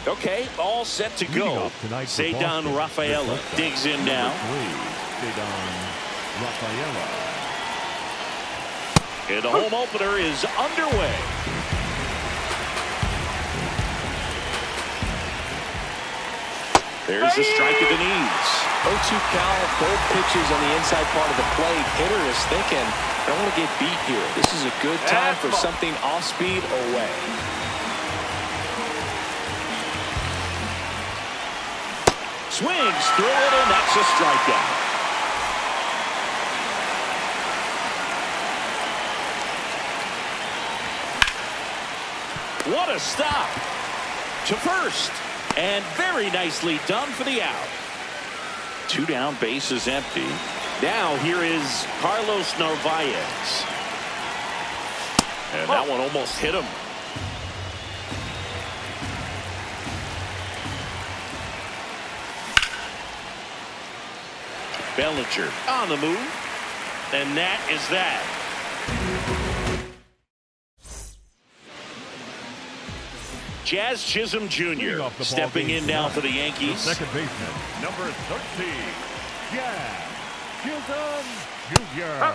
Okay, all set to go. Ceddanne Rafaela digs in now. And the home opener is underway. There's the strike at the knees. 0-2 count, both pitches on the inside part of the plate. Hitter is thinking, I don't want to get beat here. This is a good time for something off speed away. Swings through it, and that's a strikeout. What a stop to first, and very nicely done for the out. 2 down, base is empty. Now here is Carlos Narvaez, and that one almost hit him. Bellinger on the move, and that is that. Jazz Chisholm Jr. stepping in now for the Yankees. Second baseman, number 13, Jazz Chisholm Jr.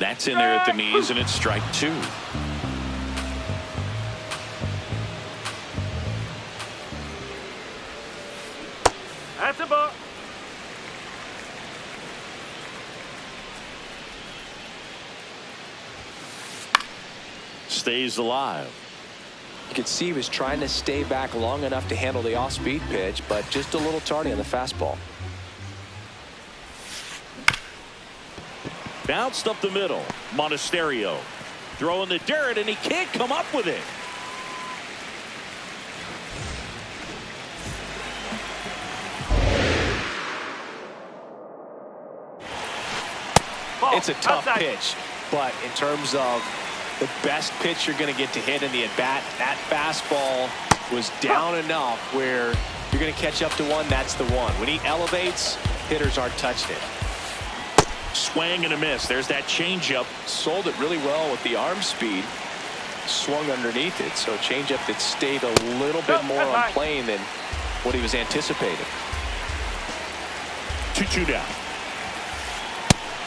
That's in there at the knees, and it's strike 2. That's a ball. Stays alive. You could see he was trying to stay back long enough to handle the off-speed pitch, but just a little tardy on the fastball. Bounced up the middle. Monasterio throwing the dirt, and he can't come up with it. It's a tough pitch, but in terms of the best pitch you're going to get to hit in the at-bat, that fastball was down enough where you're going to catch up to one. That's the one. When he elevates, hitters aren't touching it. Swing and a miss. There's that changeup. Sold it really well with the arm speed. Swung underneath it. So a changeup that stayed a little bit more on plane than what he was anticipating. 2-2 down.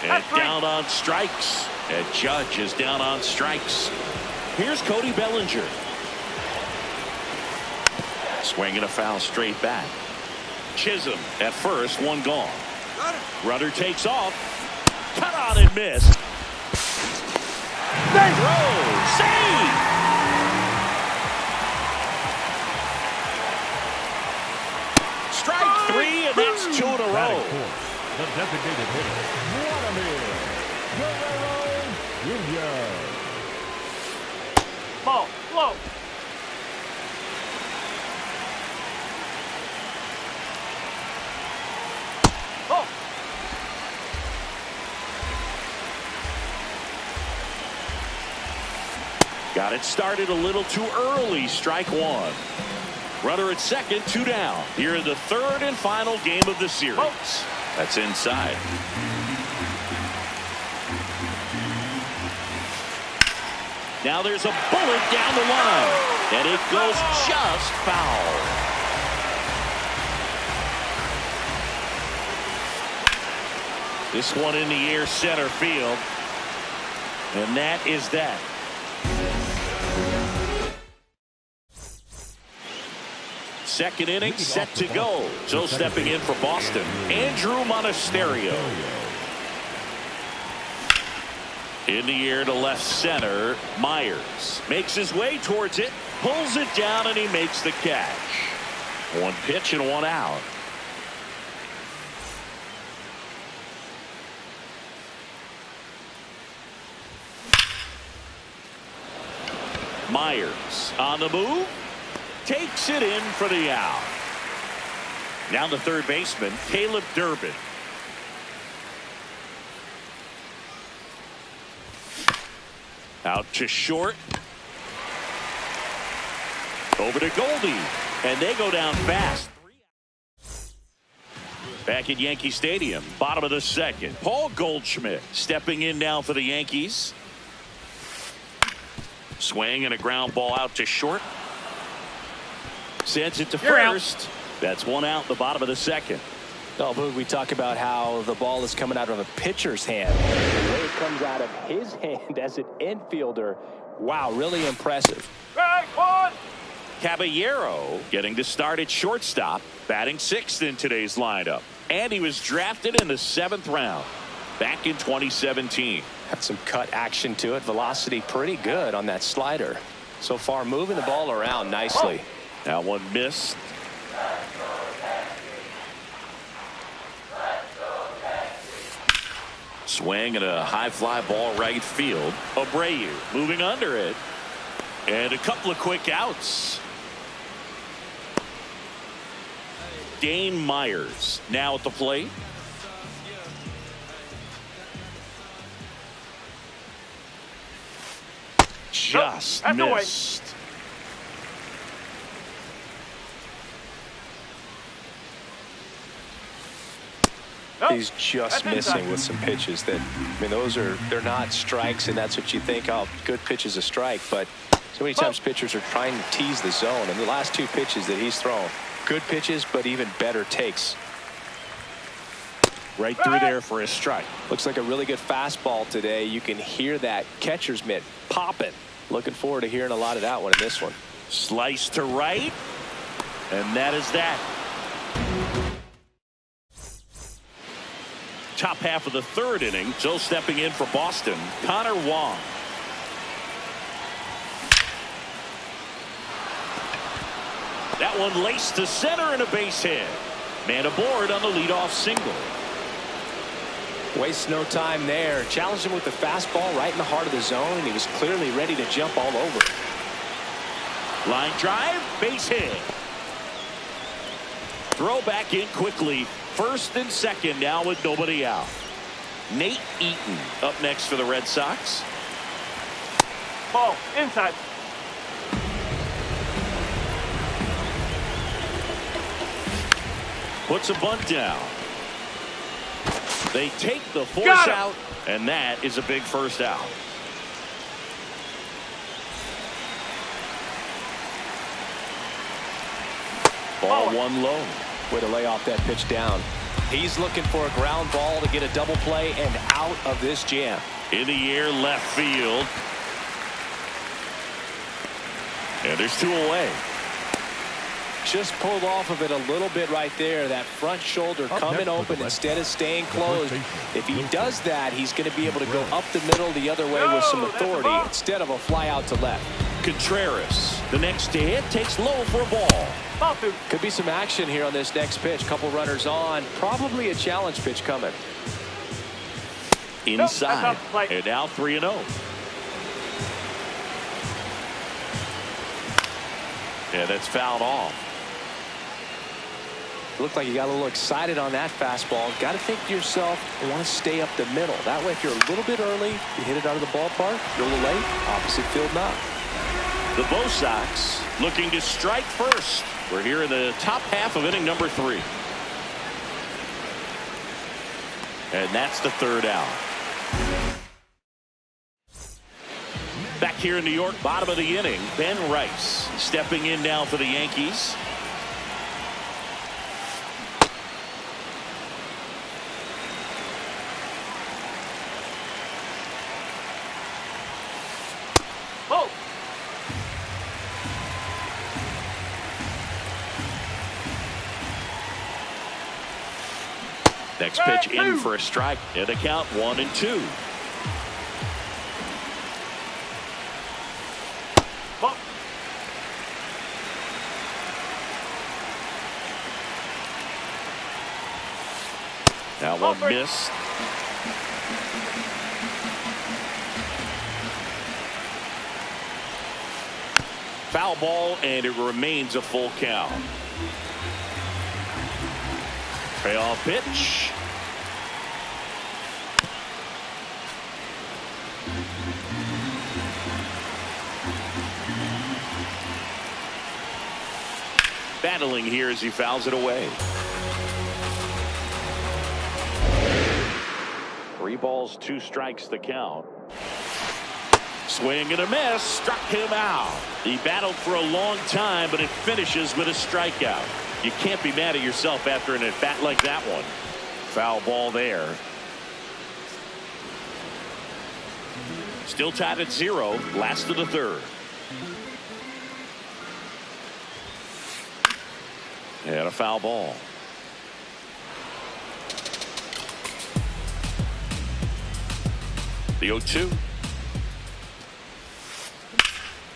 And down on strikes. And Judge is down on strikes. Here's Cody Bellinger. Swinging a foul straight back. Chisholm at first, one gone. Runner takes off. Cut on and miss. Throw. Save. Strike 3, and that's 2 in a row. The designated hitter, Vladimir Guerrero Jr. Ball, low. Oh. Got it started a little too early. Strike 1. Runner at second, 2 down. Here in the third and final game of the series. That's inside. Now there's a bullet down the line, and it goes just foul. This one in the air, center field, and that is that. Second inning set to go. So stepping in for Boston, Andrew Monasterio. In the air to left center, Myers makes his way towards it, pulls it down, and he makes the catch. 1 pitch and 1 out. Myers on the move. Takes it in for the out. Now the third baseman, Caleb Durbin. Out to short. Over to Goldie. And they go down fast. Back at Yankee Stadium, bottom of the second. Paul Goldschmidt stepping in now for the Yankees. Swing and a ground ball out to short. Sends it to first. That's one out, the bottom of the second. Oh, Boog, we talk about how the ball is coming out of a pitcher's hand. The way it comes out of his hand as an infielder, wow, really impressive. Strike one. Caballero getting to start at shortstop, batting sixth in today's lineup. And he was drafted in the 7th round back in 2017. Had some cut action to it. Velocity pretty good on that slider. So far, moving the ball around nicely. That one missed. Swing and a high fly ball right field. Abreu moving under it. And a couple of quick outs. Dane Myers now at the plate. Just missed. He's just missing with some pitches that, I mean, they're not strikes, and that's what you think, oh, good pitch is a strike, but so many times pitchers are trying to tease the zone, and the last 2 pitches that he's thrown, good pitches, but even better takes. Right through there for a strike. Looks like a really good fastball today. You can hear that catcher's mitt popping. Looking forward to hearing a lot of that one in this one. Slice to right, and that is that. Top half of the 3rd inning. So stepping in for Boston, Connor Wong. That one laced to center and a base hit. Man aboard on the leadoff single. Wastes no time there. Challenged him with the fastball right in the heart of the zone, and he was clearly ready to jump all over. Line drive, base hit. Throw back in quickly. 1st and 2nd now with nobody out. Nate Eaton up next for the Red Sox. Ball inside. Puts a bunt down. They take the force out, and that is a big first out. Ball 1 low. Way to lay off that pitch down. He's looking for a ground ball to get a double play and out of this jam. In the air, left field. And there's 2 away. Just pulled off of it a little bit right there. That front shoulder coming open instead of staying closed. If he does that, he's going to be able to go up the middle the other way with some authority instead of a fly out to left. Contreras, the next to hit, takes low for a ball. Could be some action here on this next pitch. Couple runners on. Probably a challenge pitch coming. Inside. And now 3-0. Yeah, that's fouled off. Looked like you got a little excited on that fastball. Got to think to yourself, you want to stay up the middle. That way, if you're a little bit early, you hit it out of the ballpark. You're a little late, opposite field not. The Bo Sox looking to strike first. We're here in the top half of inning number 3. And that's the 3rd out. Back here in New York, bottom of the inning, Ben Rice stepping in now for the Yankees. Next pitch in for a strike. And the count 1-2. Now one missed. Foul ball, and it remains a full count. Payoff pitch. Battling here as he fouls it away. 3 balls, 2 strikes the count. Swing and a miss. Struck him out. He battled for a long time, but it finishes with a strikeout. You can't be mad at yourself after an at-bat like that one. Foul ball there. Still tied at 0. Last of the 3rd. And a foul ball. The 0-2.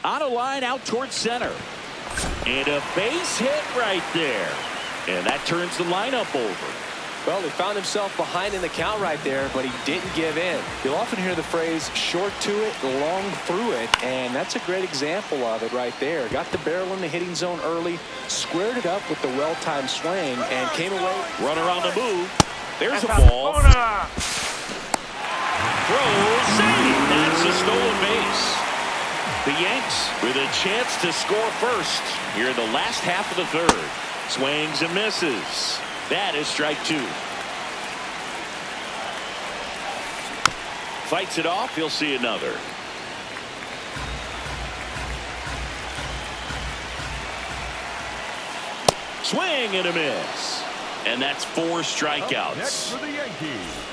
On a line out towards center. And a base hit right there. And that turns the lineup over. Well, he found himself behind in the count right there, but he didn't give in. You'll often hear the phrase short to it, long through it, and that's a great example of it right there. Got the barrel in the hitting zone early, squared it up with the well-timed swing, and came away. Runner on the move. There's a ball. Throw, save. That's a stolen base. The Yanks with a chance to score first here in the last half of the 3rd. Swings and misses. That is strike 2. Fights it off. He'll see another. Swing and a miss. And that's 4 strikeouts. Next for the Yankees.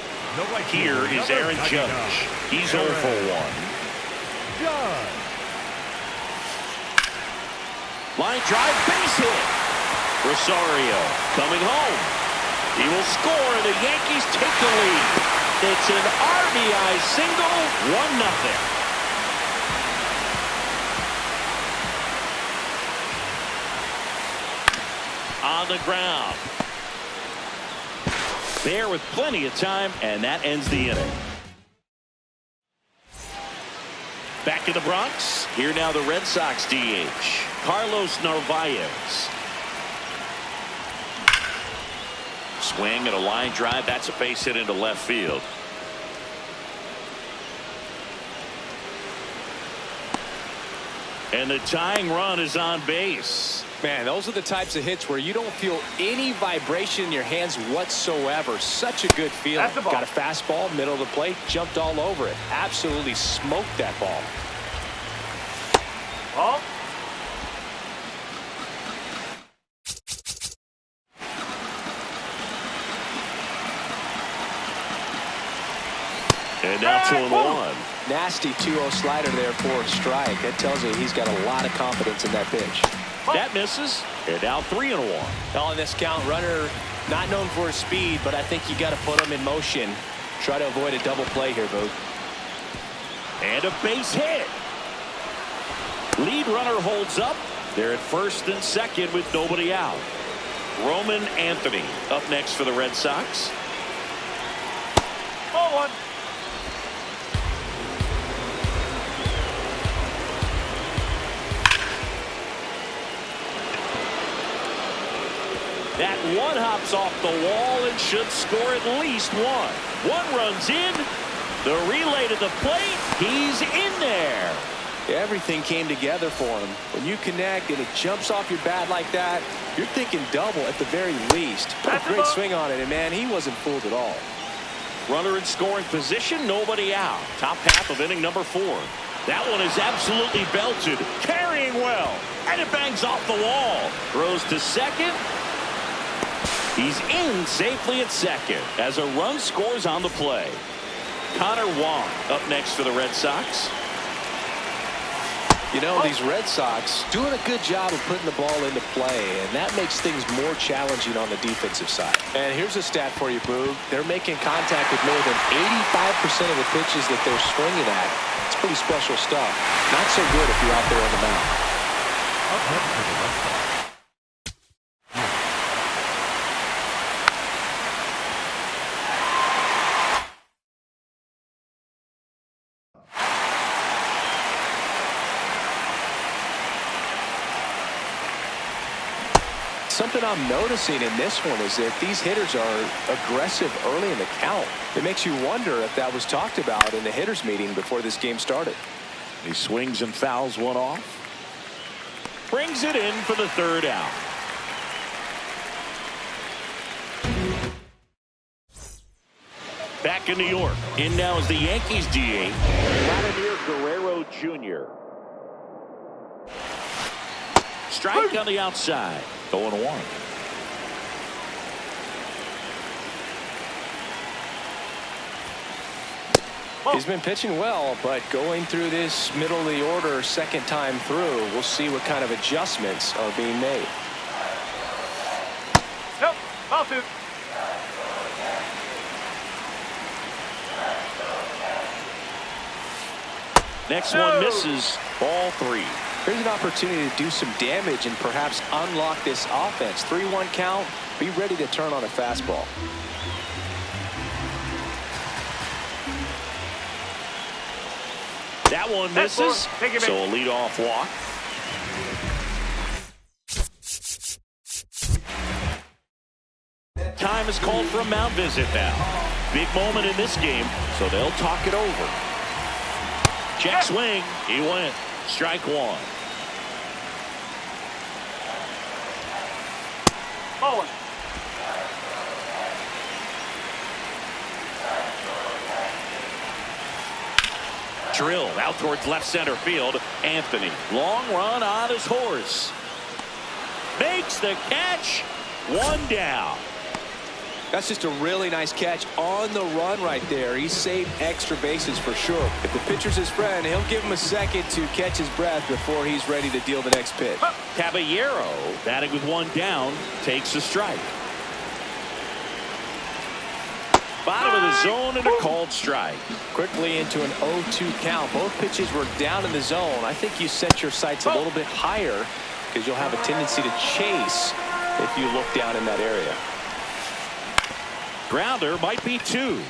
Here is Aaron Judge. He's 0 for 1. Judge. Line drive, base hit. Rosario coming home. He will score, and the Yankees take the lead. It's an RBI single, 1-0. On the ground. There with plenty of time, and that ends the inning. Back in the Bronx. Here now the Red Sox DH, Carlos Narvaez. Swing and a line drive. That's a base hit into left field. And the tying run is on base. Man, those are the types of hits where you don't feel any vibration in your hands whatsoever. Such a good feeling. Got a fastball, middle of the plate, jumped all over it. Absolutely smoked that ball. Ball. And now 2-1. Nasty 2-0 slider there for a strike. That tells you he's got a lot of confidence in that pitch. That misses. And now 3-1. On this count, runner not known for his speed, but I think you got to put him in motion. Try to avoid a double play here, Boog. And a base hit. Lead runner holds up. They're at first and second with nobody out. Roman Anthony up next for the Red Sox. Ball 1. That one hops off the wall and should score at least 1. 1 runs in. The relay to the plate. He's in there. Everything came together for him. When you connect and it jumps off your bat like that, you're thinking double at the very least. Put a great swing on it, and man, he wasn't fooled at all. Runner in scoring position, nobody out. Top half of inning number 4. That one is absolutely belted. Carrying well. And it bangs off the wall. Throws to second. He's in safely at second as a run scores on the play. Connor Wong up next for the Red Sox. You know, these Red Sox doing a good job of putting the ball into play, and that makes things more challenging on the defensive side. And here's a stat for you, Boog. They're making contact with more than 85% of the pitches that they're swinging at. It's pretty special stuff. Not so good if you're out there on the mound. Something I'm noticing in this one is that these hitters are aggressive early in the count. It makes you wonder if that was talked about in the hitters meeting before this game started. He swings and fouls one off. Brings it in for the 3rd out. Back back in New York. In now is the Yankees DH, Vladimir Guerrero Jr. Strike on the outside. 0-1. He's been pitching well, but going through this middle of the order second time through, we'll see what kind of adjustments are being made. Yep, I'll do. Next one misses. Ball 3. Here's an opportunity to do some damage and perhaps unlock this offense. 3-1 count. Be ready to turn on a fastball. That one misses. So a leadoff walk. Time is called for a mound visit now. Big moment in this game, so they'll talk it over. Check swing. He went. Strike 1. Bowling. Drilled out towards left center field. Anthony, long run on his horse. Makes the catch. 1 down. That's just a really nice catch on the run right there. He saved extra bases for sure. If the pitcher's his friend, he'll give him a second to catch his breath before he's ready to deal the next pitch. Caballero, batting with 1 down, takes a strike. Bottom of the zone and a called strike. Quickly into an 0-2 count. Both pitches were down in the zone. I think you set your sights a little bit higher because you'll have a tendency to chase if you look down in that area. Grounder might be 2.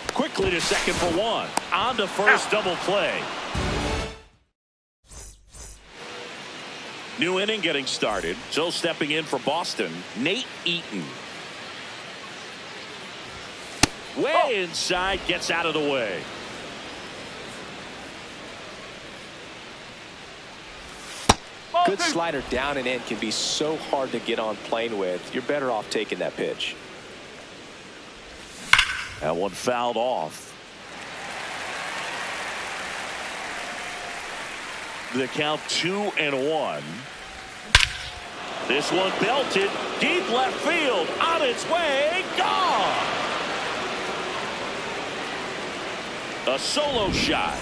Quickly to second for 1. On to first, double play. New inning getting started. So stepping in for Boston, Nate Eaton. Way inside, gets out of the way. Good slider down and in can be so hard to get on plane with. You're better off taking that pitch. That one fouled off. The count 2-1. This one belted deep left field, on its way, gone. A solo shot.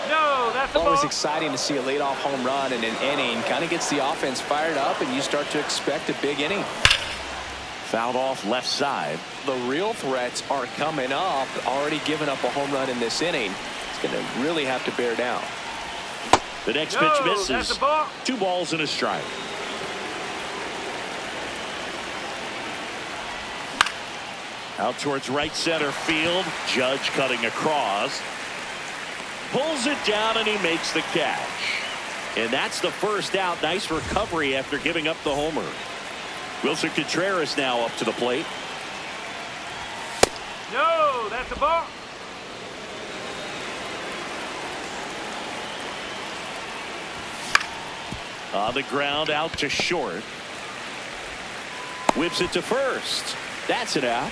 No, that's a Always ball. exciting to see a leadoff home run in an inning. Kind of gets the offense fired up, and you start to expect a big inning. Fouled off left side. The real threats are coming up. Already given up a home run in this inning. It's going to really have to bear down. The next No, pitch that's misses. a ball. 2 balls and a strike. Out towards right center field. Judge cutting across. Pulls it down and he makes the catch. And that's the first out. Nice recovery after giving up the homer. Wilson Contreras now up to the plate. No, that's a ball. On the ground, out to short. Whips it to first. That's it out.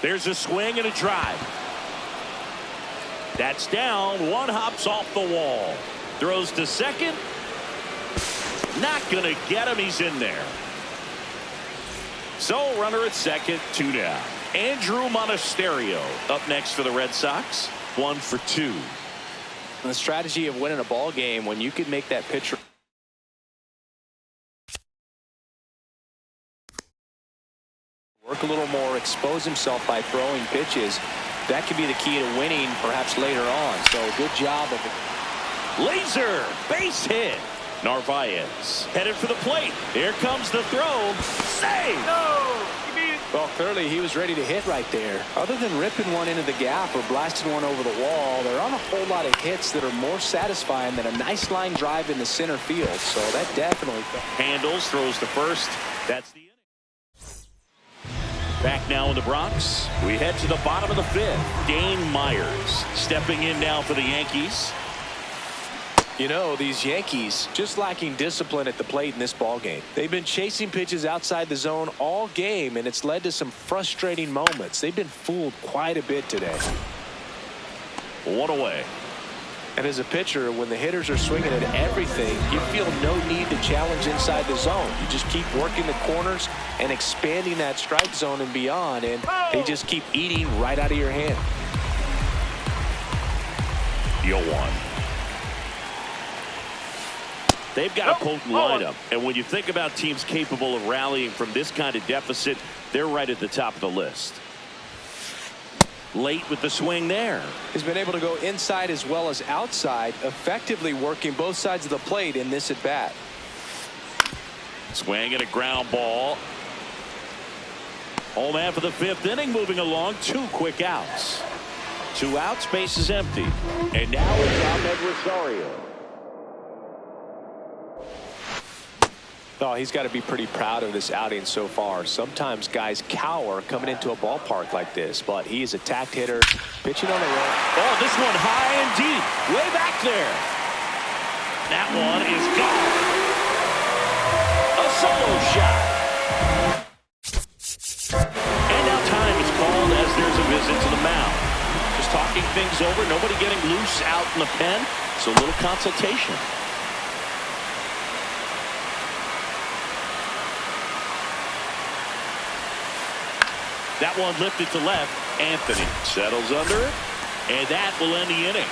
There's a swing and a drive. That's down. One hops off the wall. Throws to second. Not going to get him. He's in there. So runner at second, 2 down. Andrew Monasterio up next for the Red Sox. 1 for 2. The strategy of winning a ball game when you can make that pitcher work a little more, expose himself by throwing pitches, that could be the key to winning perhaps later on. So good job of it. Laser base hit. Narvaez headed for the plate. Here comes the throw. Save. No, you beat it. Well, clearly he was ready to hit right there. Other than ripping one into the gap or blasting one over the wall, there aren't a whole lot of hits that are more satisfying than a nice line drive in the center field. So that definitely Handles, throws to first. That's the inning. Back now in the Bronx, we head to the bottom of the fifth. Dane Myers stepping in now for the Yankees. You know, these Yankees just lacking discipline at the plate in this ball game. They've been chasing pitches outside the zone all game, and it's led to some frustrating moments. They've been fooled quite a bit today. 1 away. And as a pitcher, when the hitters are swinging at everything, you feel no need to challenge inside the zone. You just keep working the corners and expanding that strike zone and beyond, and they just keep eating right out of your hand. 0-1. They've got a potent lineup, and when you think about teams capable of rallying from this kind of deficit, they're right at the top of the list. Late with the swing there. He's been able to go inside as well as outside, effectively working both sides of the plate in this at bat. Swing and a ground ball. Home man for the fifth inning, moving along. 2 quick outs. 2 outs, base is empty. And now it's Ahmed Rosario. Oh, he's got to be pretty proud of this outing so far. Sometimes guys cower coming into a ballpark like this, but he is a tact hitter, pitching on the run. Oh, this one high and deep, way back there. That one is gone. A solo shot. And now time is called as there's a visit to the mound. Just talking things over, nobody getting loose out in the pen, so a little consultation. That one lifted to left. Anthony settles under it, and that will end the inning.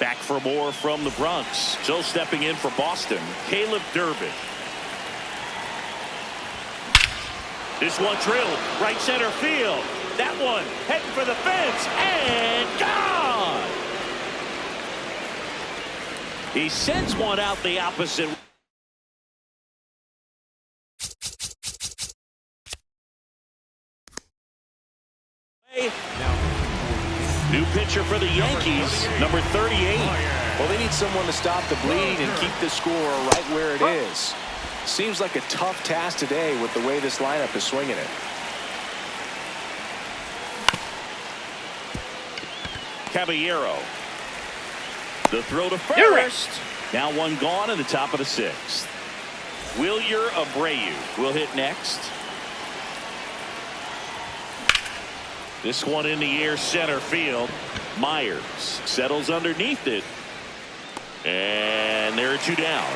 Back for more from the Bronx. Still stepping in for Boston, Caleb Durbin. This one drilled right center field. That one heading for the fence and gone. He sends one out the opposite. New pitcher for the Yankees, number 38. Well, they need someone to stop the bleeding and keep the score right where it is. Seems like a tough task today with the way this lineup is swinging it. Caballero. The throw to first. Now one gone in the top of the 6th. Wilyer Abreu will hit next. This one in the air center field. Myers settles underneath it. And there are 2 down.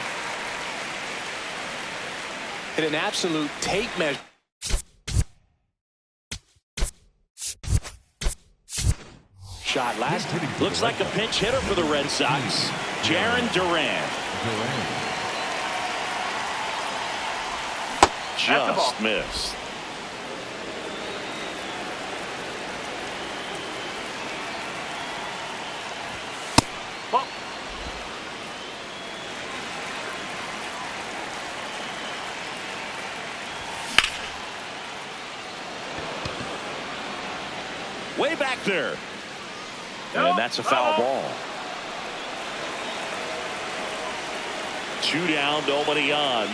Hit an absolute tape measure. Shot last. Looks like a pinch hitter for the Red Sox. Jarren Duran. Just missed. Ball. Way back there. And that's a foul ball. 2 down, nobody on.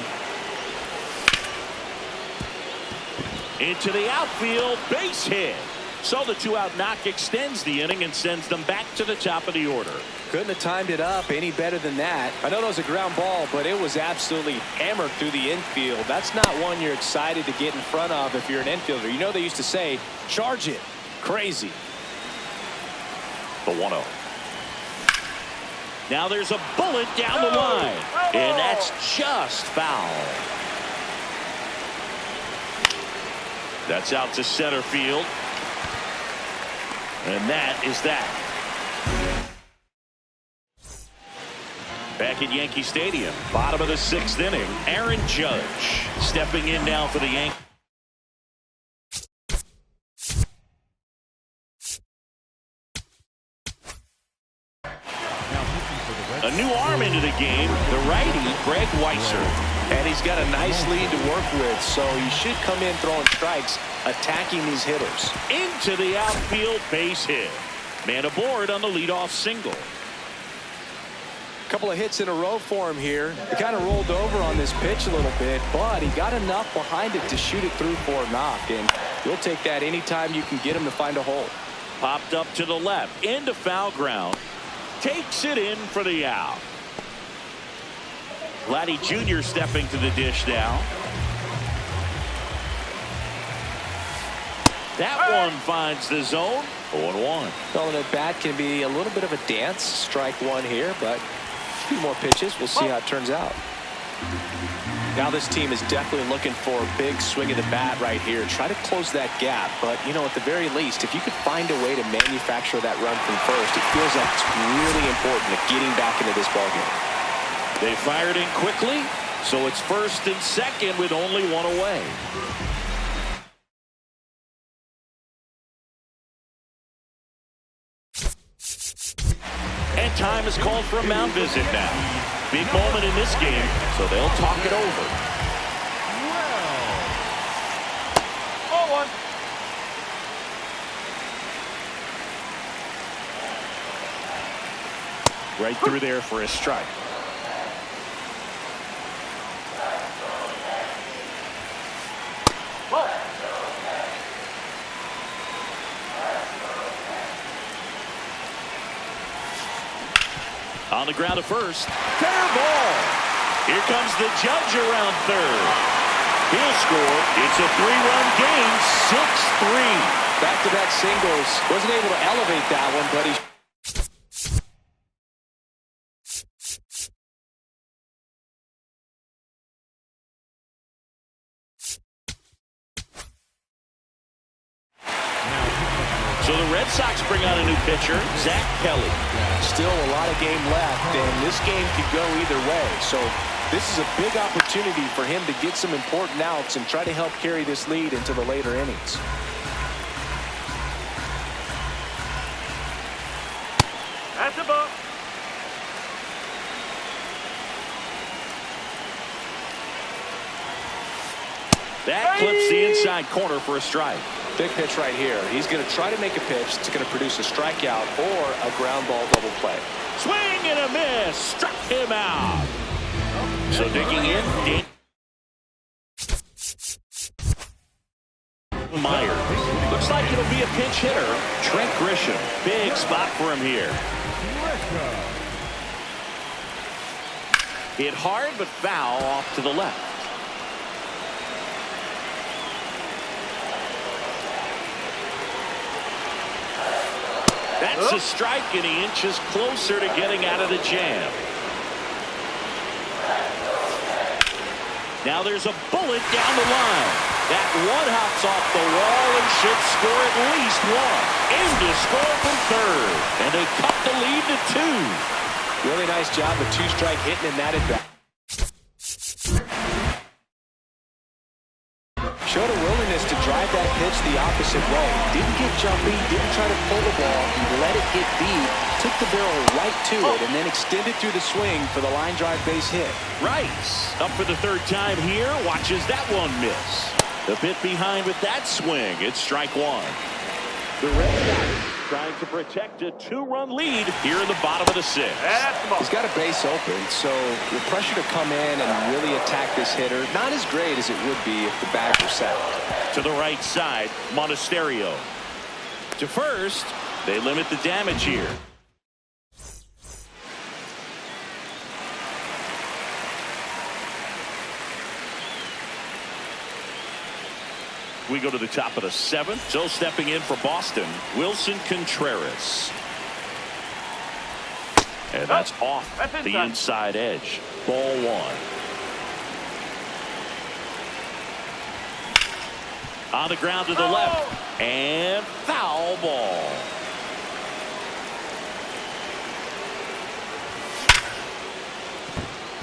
Into the outfield, base hit. So the 2-out knock extends the inning and sends them back to the top of the order. Couldn't have timed it up any better than that. I know that was a ground ball, but it was absolutely hammered through the infield. That's not one you're excited to get in front of if you're an infielder. You know they used to say, charge it. Crazy. The 1-0. Now there's a bullet down the line. And that's just foul. That's out to center field. And that is that. Back at Yankee Stadium, bottom of the 6th inning, Aaron Judge stepping in now for the Yankees. A new arm into the game, the righty, Greg Weisser. And he's got a nice lead to work with, so he should come in throwing strikes, attacking these hitters. Into the outfield, base hit. Man aboard on the leadoff single. Couple of hits in a row for him here. He kind of rolled over on this pitch a little bit, but he got enough behind it to shoot it through for a knock, and you'll take that anytime you can get him to find a hole. Popped up to the left into foul ground. Takes it in for the out. Vladdy Jr. stepping to the dish now. That one finds the zone. 0-1. Calling at bat can be a little bit of a dance. Strike one here, but a few more pitches. We'll see how it turns out. Now this team is definitely looking for a big swing of the bat right here. Try to close that gap, but you know, at the very least, if you could find a way to manufacture that run from first, it feels like it's really important to getting back into this ballgame. They fired in quickly, so it's first and second with only one away. And time is called for a mound visit now. Big moment in this game, so they'll talk it over. Oh, 1. Right through there for a strike. On the ground to first. Fair ball. Here comes the judge around third. He'll score. It's a 3-run game, 6-3. Back-to-back singles. Wasn't able to elevate that one, but he So the Red Sox bring out a new pitcher, Zach Kelly. still a lot of game left, and this game could go either way. So this is a big opportunity for him to get some important outs and try to help carry this lead into the later innings. That's a ball. That clips the inside corner for a strike. Big pitch right here. He's going to try to make a pitch that's going to produce a strikeout or a ground ball double play. Swing and a miss. Struck him out. So digging in, Dan Myers. Looks like it'll be a pinch hitter. Trent Grisham. Big spot for him here. Hit hard but foul off to the left. That's a strike, and he inches closer to getting out of the jam. Now there's a bullet down the line. That one hops off the wall and should score at least one. Aim to score from third. And they cut the lead to 2. Really nice job of two-strike hitting in that at-bat. Showed a willingness to drive that pitch the opposite way. Didn't get jumpy, didn't try to pull the ball. He let it hit deep, took the barrel right to it, and then extended through the swing for the line drive base hit. Rice up for the third time here. Watches that one miss. The bit behind with that swing. It's strike one. The Red Sox trying to protect a 2-run lead here in the bottom of the 6th. That's the ball. He's got a base open, so the pressure to come in and really attack this hitter, not as great as it would be if the bag were set. To the right side, Monasterio. To first, they limit the damage here. We go to the top of the 7th. So stepping in for Boston, Wilson Contreras. And that's off the inside edge. Ball 1. On the ground to the left. And foul ball.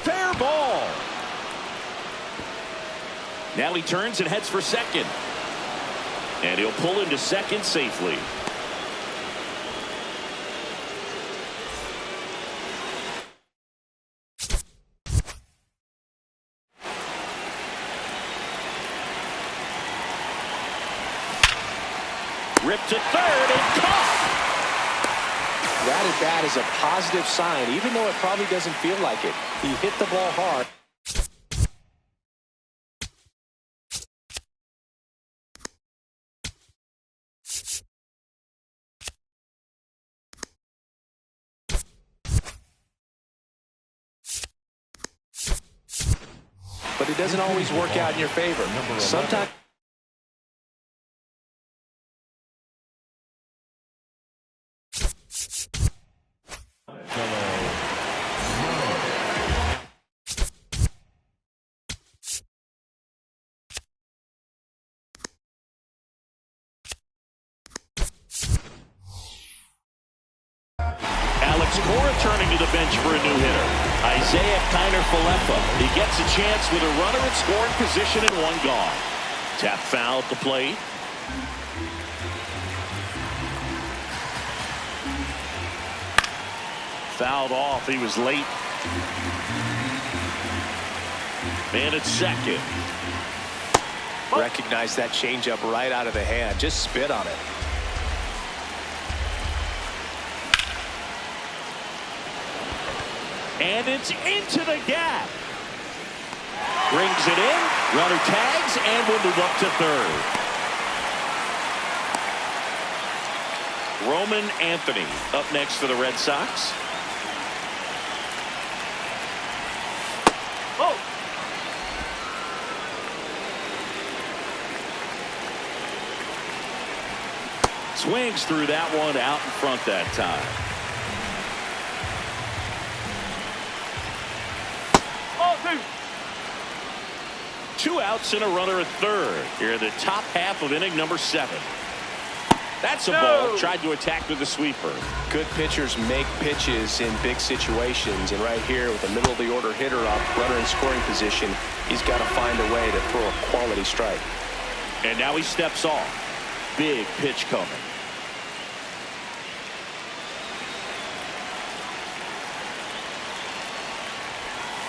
Fair ball. Now he turns and heads for second. And he'll pull into second safely. Ripped to third and caught. that at bat is a positive sign, even though it probably doesn't feel like it. He hit the ball hard. But it doesn't always work out in your favor. Sometimes. Alex Cora turning to the bench for a new hitter. Isaiah Kiner-Falefa. He gets a chance with a runner in scoring position and one gone. Tap foul at the plate. Fouled off. He was late. Man at second. Recognize that changeup right out of the hand. Just spit on it. And it's into the gap. Brings it in. Runner tags and will move up to third. Roman Anthony up next for the Red Sox. Oh! Swings through that one out in front that time. Two outs and a runner at third. Here in the top half of inning number 7. That's a ball. Tried to attack with a sweeper. Good pitchers make pitches in big situations, and right here with the middle of the order hitter up, runner in scoring position, he's got to find a way to throw a quality strike. And now he steps off. Big pitch coming.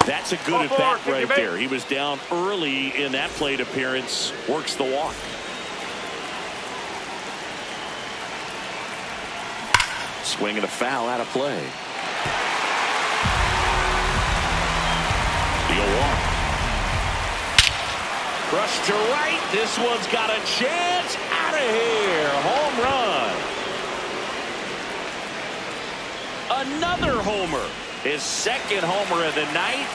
That's a good at bat right there. He was down early in that plate appearance. Works the walk. Swing and a foul out of play. The 0-1. Crushed to right. This one's got a chance. Out of here. Home run. Another homer. His second homer of the night.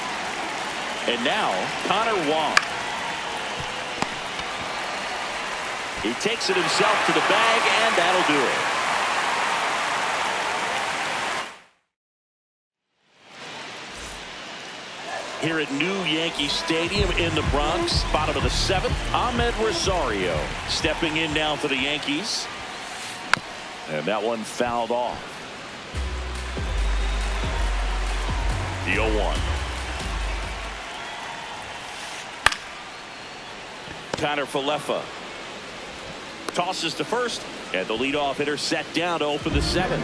And now Connor Wong. He takes it himself to the bag, and that'll do it. Here at New Yankee Stadium in the Bronx, bottom of the 7th, Ahmed Rosario stepping in now for the Yankees. And that one fouled off. The 0-1. Kiner-Falefa tosses to first, and the leadoff hitter set down to open the 7th.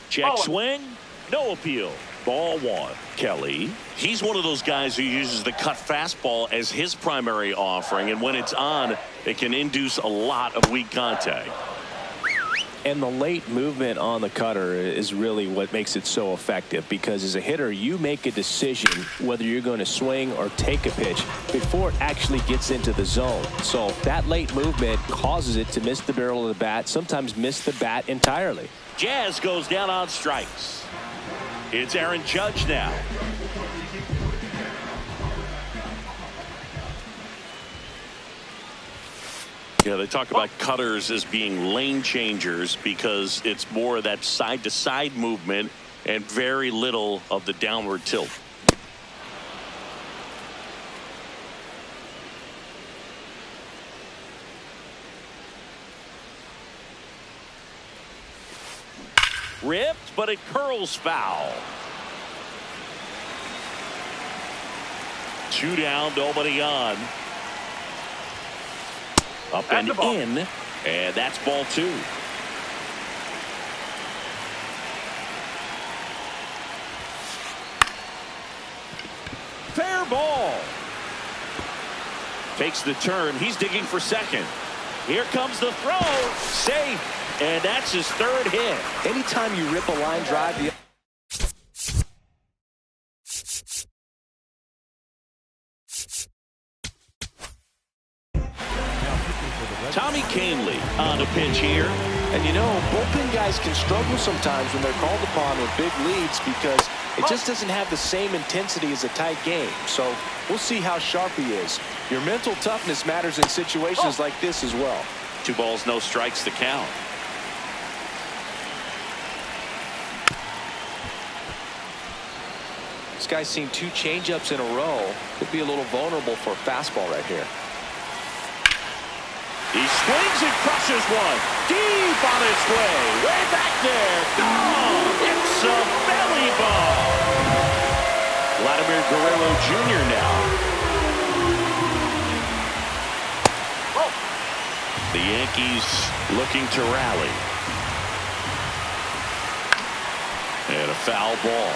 Check swing, no appeal. Ball 1. Kelly, he's one of those guys who uses the cut fastball as his primary offering, and when it's on, it can induce a lot of weak contact. And the late movement on the cutter is really what makes it so effective, because as a hitter, you make a decision whether you're going to swing or take a pitch before it actually gets into the zone. So that late movement causes it to miss the barrel of the bat, sometimes miss the bat entirely. Jazz goes down on strikes. It's Aaron Judge now. Yeah, they talk about cutters as being lane changers because it's more of that side-to-side movement and very little of the downward tilt. Ripped, but it curls foul. 2 down, nobody on. Up and in, and that's ball 2. Fair ball. Takes the turn. He's digging for second. Here comes the throw. Safe. And that's his third hit. Anytime you rip a line drive, Tommy Kahnle on the pinch here. and you know, bullpen guys can struggle sometimes when they're called upon with big leads because it just doesn't have the same intensity as a tight game. So we'll see how sharp he is. Your mental toughness matters in situations like this as well. 2 balls, no strikes to count. This guy's seen 2 changeups in a row. Could be a little vulnerable for a fastball right here. He swings and crushes one. Deep on its way. Way back there. Gone. It's a belly ball. Vladimir Guerrero Jr. now. The Yankees looking to rally. And a foul ball.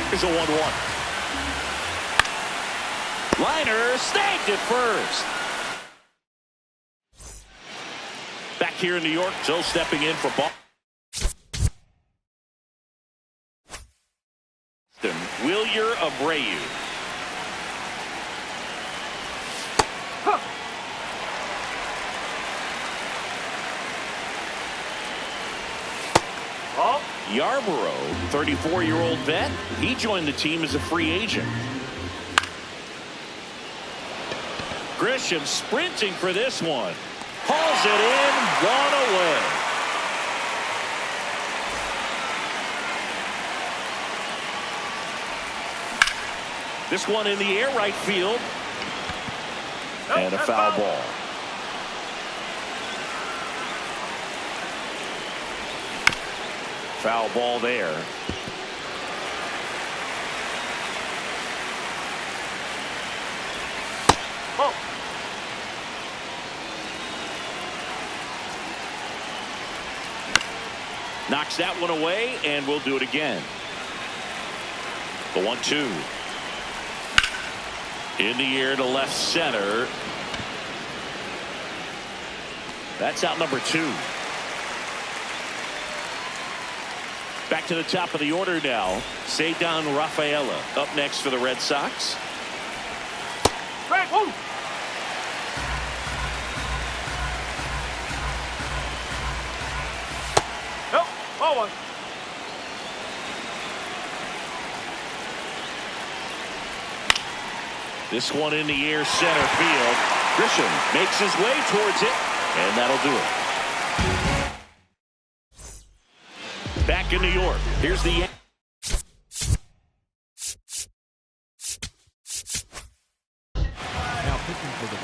Here's a 1-1. Liner snagged it first. Back here in New York, Joe stepping in for Boston. Wilyer Abreu. Yarborough, 34-year-old vet. He joined the team as a free agent. Grisham sprinting for this one. Hauls it in, 1 away. This one in the air, right field. And a foul ball. Foul ball there. Knocks that one away, and we'll do it again. The 1-2. In the air to left center. That's out number 2. Back to the top of the order now. Ceddanne Rafaela up next for the Red Sox. This one in the air, center field. Grisham makes his way towards it, and that'll do it. Back in New York, here's the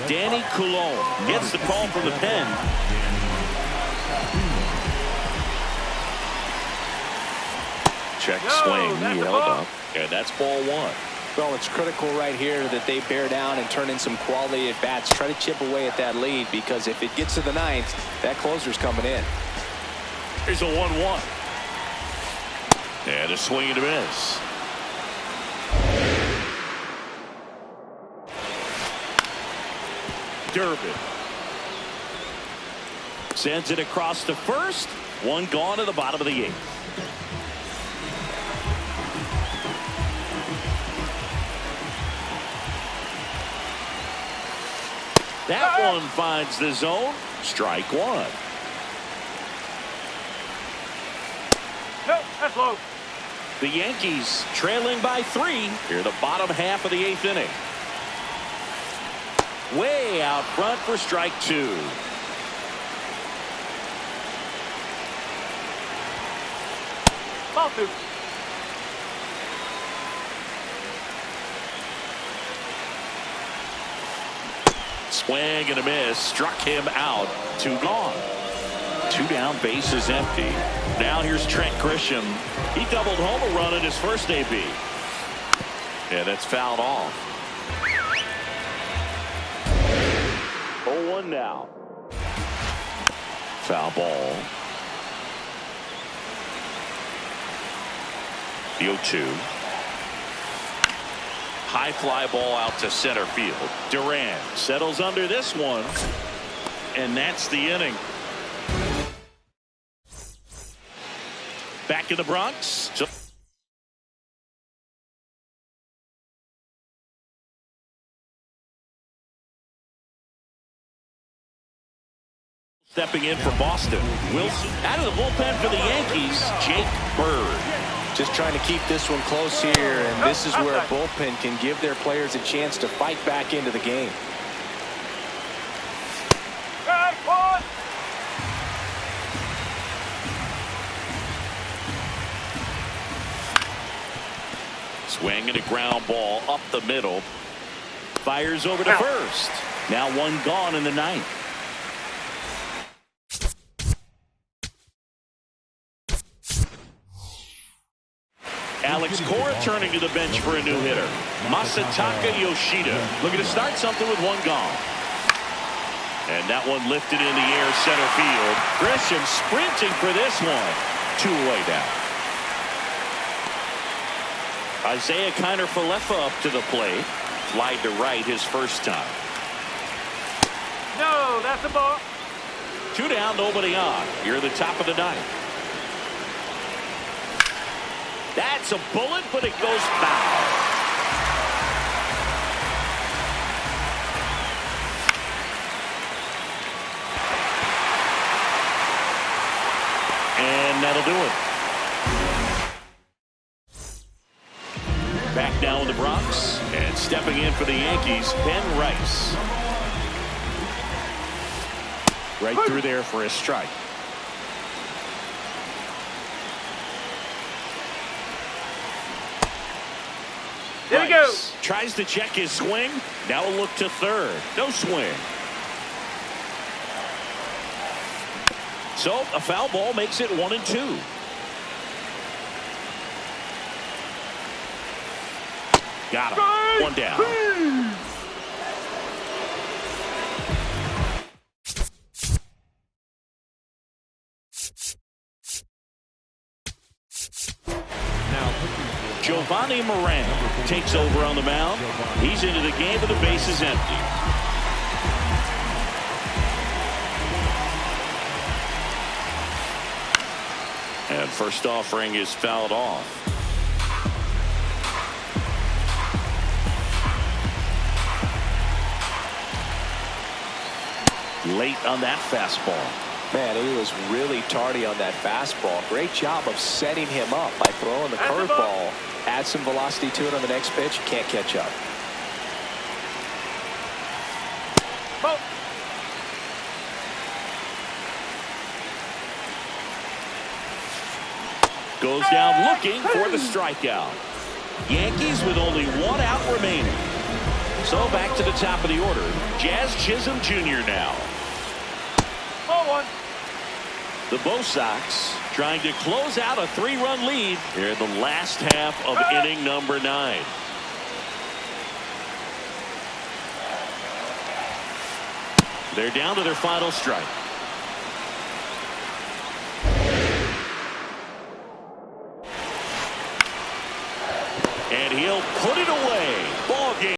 Danny Coulombe gets the call from the pen. Check swing, he held up, and that's ball 1. Well, it's critical right here that they bear down and turn in some quality at bats. Try to chip away at that lead, because if it gets to the 9th, that closer's coming in. Here's a 1-1. And a swing and a miss. Durbin sends it across to first. 1 gone to the bottom of the 8th. That one finds the zone. Strike 1. No, that's low. The Yankees trailing by 3 here, the bottom half of the 8th inning. Way out front for strike 2. Ball 2. Swing and a miss. Struck him out. 2 gone. 2 down, base is empty. Now here's Trent Grisham. He doubled home a run in his first AB. Yeah, that's fouled off. 0-1 now. Foul ball. The 0-2. High fly ball out to center field. Duran settles under this one. And that's the inning. Back in the Bronx. Stepping in for Boston. Wilson out of the bullpen for the Yankees. Jake Bird. Just trying to keep this one close here, and this is where a bullpen can give their players a chance to fight back into the game. Hey, one. Swing and a ground ball up the middle. Fires over to first. Now one gone in the ninth. Alex Cora turning to the bench for a new hitter. Masataka Yoshida looking to start something with one gone. And that one lifted in the air center field. Grisham sprinting for this one. 2 away now. Isaiah Kiner-Falefa up to the plate. Flied to right his first time. No, that's a ball. 2 down, nobody on. Here at the top of the ninth. That's a bullet, but it goes foul. And that'll do it. Back now in the Bronx, and stepping in for the Yankees, Ben Rice. Right through there for a strike. There we go. Tries to check his swing. Now a look to third. No swing. So a foul ball makes it 1-2. Got him. 1 down. Giovanni Moran takes over on the mound. He's into the game with the bases empty. And first offering is fouled off. Late on that fastball. Man, he was really tardy on that fastball. Great job of setting him up by throwing the curveball. Add some velocity to it on the next pitch. Can't catch up. Ball. Goes down looking for the strikeout. Yankees with only 1 out remaining. So back to the top of the order. Jazz Chisholm Jr. now. Ball 1. The Bo Sox trying to close out a 3-run lead here in the last half of inning number 9. They're down to their final strike. And he'll put it away.